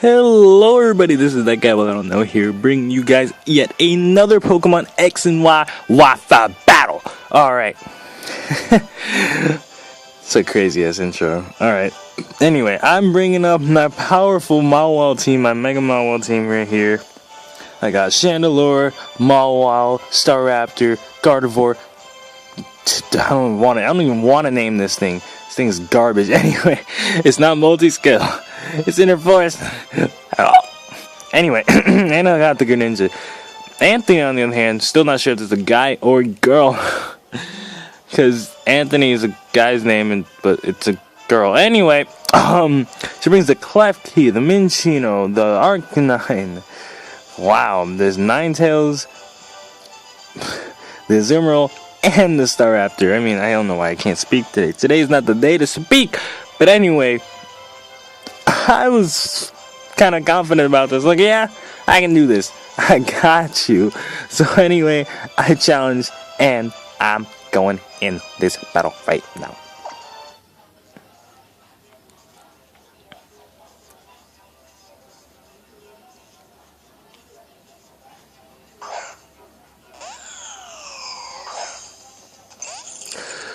Hello everybody, this is that guy I don't know here, bringing you guys yet another Pokemon X and Y Wi-Fi battle. Alright. It's a crazy ass intro. Alright. Anyway, I'm bringing up my powerful Mawile team, my Mega Mawile team right here. I got Chandelure, Mawile, Staraptor, Gardevoir. I don't even want to name this thing. This thing is garbage. Anyway, it's not multi-skill. It's Inner Forest. Anyway, and I got the Greninja. Anthony, on the other hand, still not sure if it's a guy or girl. Because Anthony is a guy's name, but it's a girl. Anyway, she brings the Klefki, the Minccino, the Arcanine. Wow, there's Ninetales, the Azumarill, and the Staraptor. I mean, I don't know why I can't speak today. Today's not the day to speak. But anyway, I was kind of confident about this. Like, yeah, I can do this. I got you. So anyway, I challenge, and I'm going in this battle right now.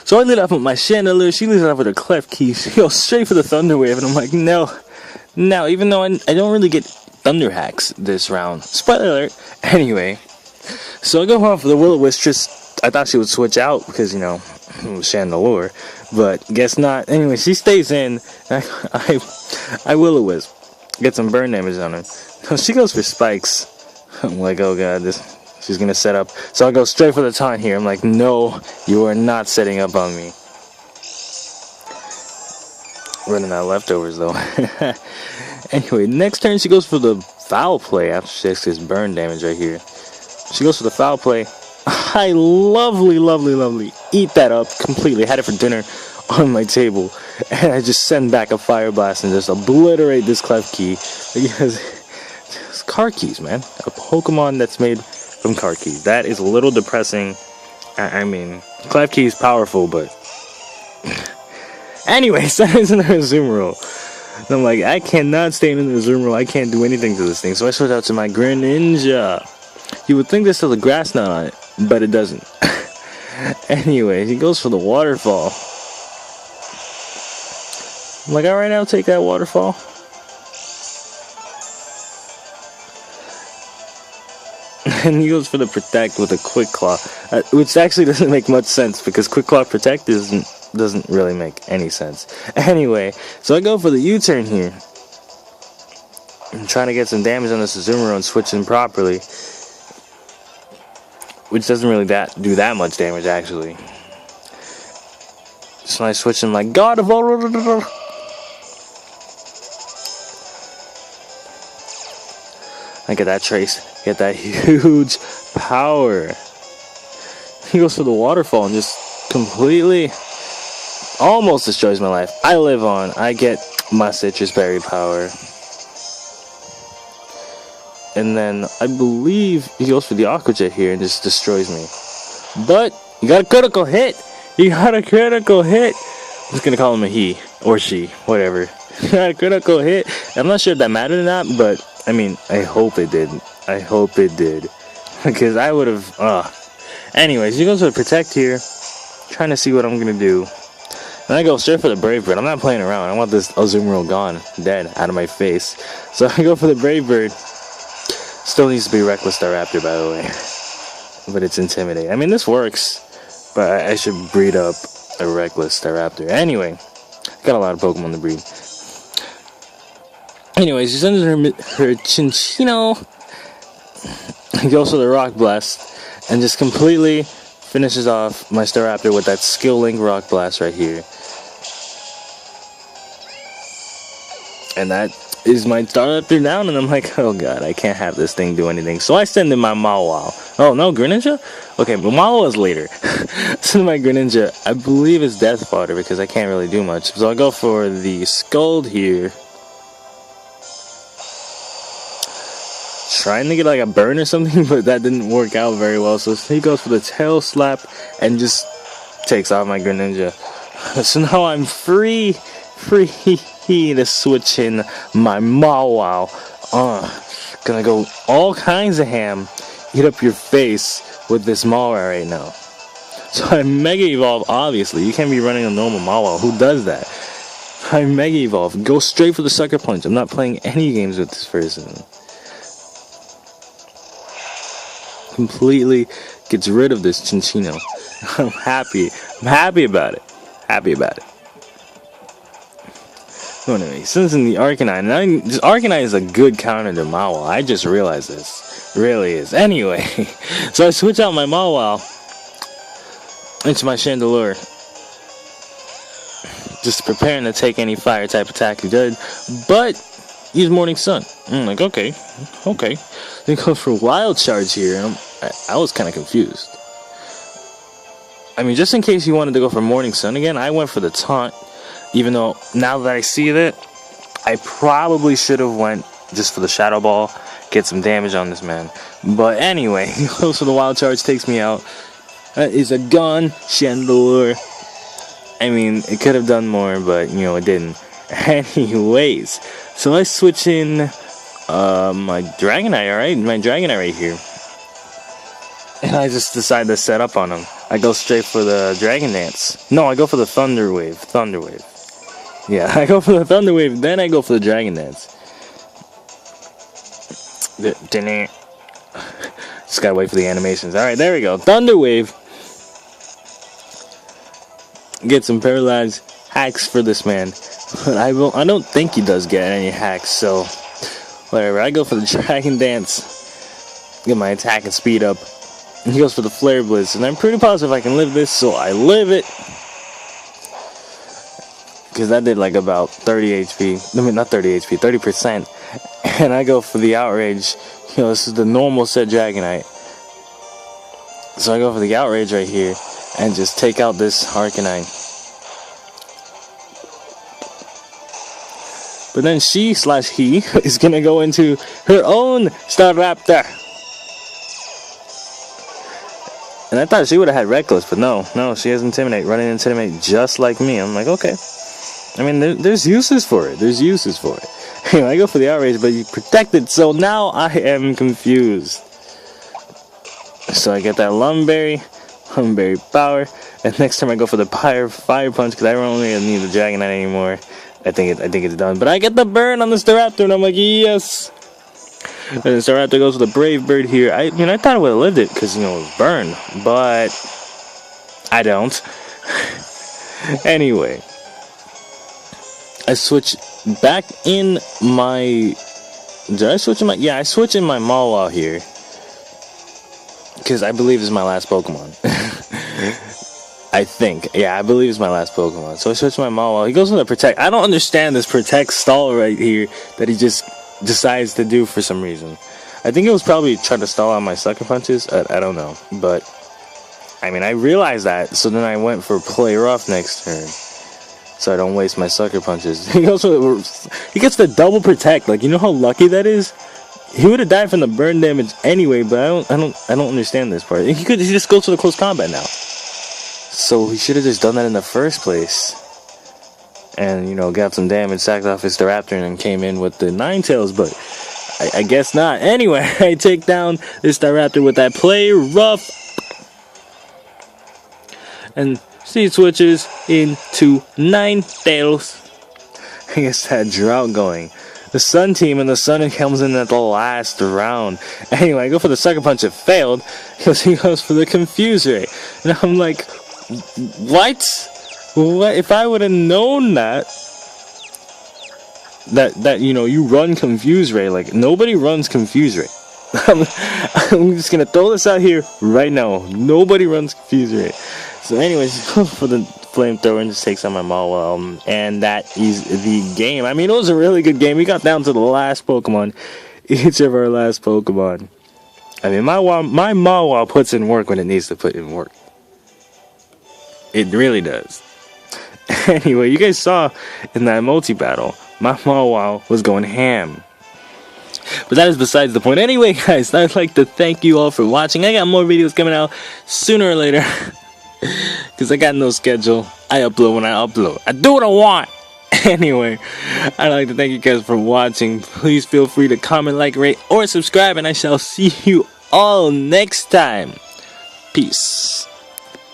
So I lead off with my Chandelure, she leads off with her Klefki, she goes straight for the Thunder Wave, and I'm like, no, even though I don't really get Thunder Hacks this round. Spoiler alert. Anyway, so I go off for the Will-O-Wisp, just, I thought she would switch out, because, you know, it was Chandelure, but guess not. Anyway, she stays in, I Will-O-Wisp, get some burn damage on her. So she goes for Spikes. I'm like, oh god, she's gonna set up. So I'll go straight for the taunt here. I'm like, no, you are not setting up on me. Running out of leftovers though. Anyway, next turn she goes for the Foul Play after she takes this burn damage right here. She goes for the Foul Play. I lovely eat that up completely. Had it for dinner on my table. And I just send back a Fire Blast and just obliterate this Klefki. Because it's car keys, man. A Pokemon that's made from car keys. That is a little depressing. I mean, Klefki is powerful, but anyway, sends in her Azumarill. And I'm like, I cannot stay in the Azumarill. I can't do anything to this thing. So I switch out to my Greninja. You would think there's still a grass knot on it, but it doesn't. Anyway, he goes for the Waterfall. I'm like, alright, I'll take that Waterfall. And he goes for the Protect with a Quick Claw, which actually doesn't make much sense because Quick Claw Protect doesn't really make any sense. Anyway, so I go for the U-turn here. I'm trying to get some damage on this Azumarill and switch in properly, which doesn't really do that much damage actually. So I switch in my God of All. I get that trace. Get that huge power. He goes for the Waterfall and just completely almost destroys my life. I live on. I get my Citrus Berry power. And then I believe he goes for the Aqua Jet here and just destroys me. But you got a critical hit. You got a critical hit. I'm just gonna call him a he or she, whatever. You got a critical hit. I'm not sure if that mattered or not, but I mean, I hope it did. I hope it did. Because I would have... Anyways, he goes for Protect here. Trying to see what I'm going to do. And I go straight for the Brave Bird. I'm not playing around. I want this Azumarill gone. Dead. Out of my face. So I go for the Brave Bird. Still needs to be Reckless Staraptor, by the way. But it's intimidating. I mean, this works. But I should breed up a Reckless Staraptor. Anyway. Got a lot of Pokemon to breed. Anyways, she sends her Chinchino. He goes for the Rock Blast and just completely finishes off my Staraptor with that Skill Link Rock Blast right here. And that is my Staraptor down, and I'm like, oh god, I can't have this thing do anything. So I send in my Mawile. Oh no, Greninja? Okay, but Mawile is later. Send my Greninja. I believe it's Death Fodder because I can't really do much. So I'll go for the Scald here. Trying to get like a burn or something, but that didn't work out very well. So he goes for the Tail Slap and just takes off my Greninja. So now I'm free. he to switch in my Mawile. Gonna go all kinds of ham. Eat up your face with this Mawile right now. So I Mega Evolve, obviously. You can't be running a normal Mawile. Who does that? I Mega Evolve. Go straight for the Sucker Punch. I'm not playing any games with this person. Completely gets rid of this Chinchino. I'm happy. I'm happy about it. Happy about it. So anyway, since in the Arcanine, this Arcanine is a good counter to Mawile. I just realized this. It really is. Anyway, so I switch out my Mawile into my Chandelure. Just preparing to take any fire type attack he did. But use Morning Sun. I'm like, okay. Then goes for Wild Charge here. And I was kind of confused. I mean, just in case you wanted to go for Morning Sun again, I went for the Taunt. Even though, now that I see that, I probably should have went just for the Shadow Ball. Get some damage on this man. But anyway, he goes for the Wild Charge, takes me out. That is a gun, Chandelure. I mean, it could have done more, but, you know, it didn't. Anyways, so I switch in my Dragonite, alright? My Dragonite right here. And I just decide to set up on him. I go straight for the Dragon Dance. No, I go for the Thunder Wave. Yeah, I go for the Thunder Wave, then I go for the Dragon Dance. Just gotta wait for the animations. Alright, there we go. Thunder Wave. Get some paralyzed hacks for this man. But I don't think he does get any hacks, so whatever. I go for the Dragon Dance. Get my attack and speed up. And he goes for the Flare Blitz. And I'm pretty positive I can live this, so I live it. Because that did like about 30 HP. I mean, not 30 HP, 30%. And I go for the Outrage. You know, this is the normal set Dragonite. So I go for the Outrage right here. And just take out this Arcanine. But then she / he is going to go into her own Staraptor. And I thought she would have had Reckless, but no, she has Intimidate, running Intimidate just like me. I'm like, okay. I mean, there's uses for it. Anyway, I go for the Outrage, but you protected, so now I am confused. So I get that Lumberry Power, and next time I go for the Fire Punch, because I don't really need the Dragonite anymore. I think it's done. But I get the burn on the Staraptor, and I'm like, yes. And the Staraptor goes with the Brave Bird here. I thought I would have lived it, because, you know, it was burn. But I don't. Anyway. I switch back in my... Did I switch in my... Yeah, I switch in my Mawile here. Because I believe it's my last Pokemon. I think. Yeah, I believe it's my last Pokemon. So I switch my Mawile. He goes with a Protect. I don't understand this Protect stall right here that he just decides to do for some reason. I think it was probably trying to stall out my Sucker Punches. I don't know. But, I mean, I realized that. So then I went for Play Rough next turn. So I don't waste my Sucker Punches. He gets the double Protect. Like, you know how lucky that is? He would have died from the burn damage anyway, but I don't understand this part. He just goes for the close combat now. So he should have just done that in the first place. And, you know, got some damage, sacked off his Staraptor, and came in with the Ninetales, but I guess not. Anyway, I take down this Staraptor with that Play Rough. And she switches into Ninetales. I guess that drought going. The Sun team, and the Sun comes in at the last round. Anyway, I go for the Sucker Punch. It failed because he goes for the Confuse Ray. And I'm like, what? If I would have known that you know, you run Confuse Ray, like nobody runs Confuse Ray. I'm just gonna throw this out here right now. Nobody runs Confuse Ray. So anyways, go for the Flamethrower and just takes on my Mawile, and that is the game. I mean, it was a really good game. We got down to the last Pokemon, each of our last Pokemon. I mean, my Mawile puts in work when it needs to put in work. It really does. Anyway, you guys saw in that multi-battle, my Mawile was going ham. But that is besides the point. Anyway, guys, I'd like to thank you all for watching. I got more videos coming out sooner or later. Because I got no schedule. I upload when I upload. I do what I want. Anyway, I'd like to thank you guys for watching. Please feel free to comment, like, rate, or subscribe, and I shall see you all next time. Peace.